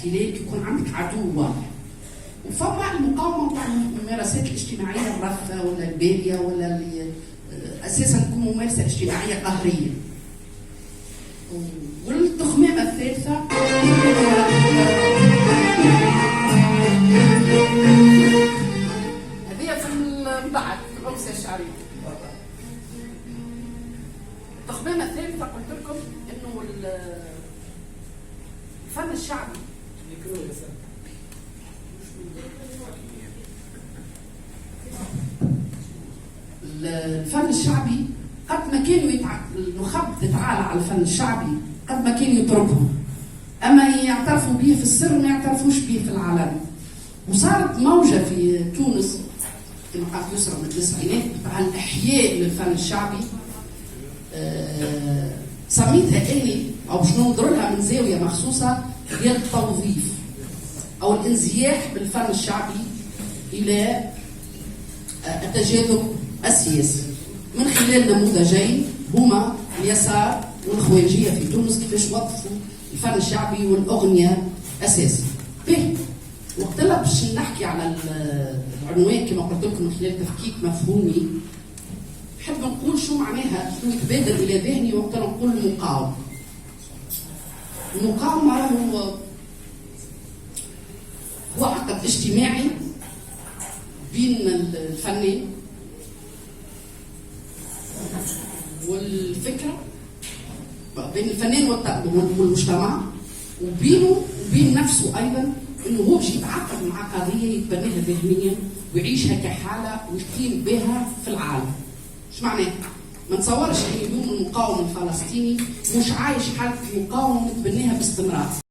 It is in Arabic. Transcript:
تلاقي يكون عندك عدو واضح. وفما المقاومه تاع الممارسات الاجتماعيه الرافه ولا الباليه ولا اللي اساسا تكون ممارسه اجتماعيه قهريه. والتخمامه الثالثه هذه في بعد في الامسيه الشعريه. التخمامه الثالثه قلت لكم انه الفن الشعبي الفن الشعبي قد ما كانوا النخب تتعالى على الفن الشعبي قد ما كانوا يتركهم، اما يعترفوا به في السر ما يعترفوش به في العلن. وصارت موجه في تونس كما قالت يسرى من التسعينات بتاع الاحياء للفن الشعبي. سميتها اني او باش ننظر لها من زاويه مخصوصه ديال التوظيف او الانزياح بالفن الشعبي الى التجاذب السياسي من خلال نموذجين هما اليسار والخوارجيه في تونس كيفاش وظفوا الفن الشعبي والاغنيه اساسا. به وقت باش نحكي على العنوان كما قلت لكم من خلال تفكيك مفهومي، نحب نقول شو معناها شو يتبادر الى ذهني وقت نقول المقاومه. المقاومه هو عقد اجتماعي بين الفنان والفكره، بين الفنان والمجتمع، وبينه وبين نفسه ايضا، انه هو باش يتعاقد مع قضيه يتبناها ذهنيا ويعيشها كحاله ويقيم بها في العالم. ايش معناه؟ ما نتصورش ان اليوم المقاوم الفلسطيني مش عايش حاله المقاومه متبناها باستمرار.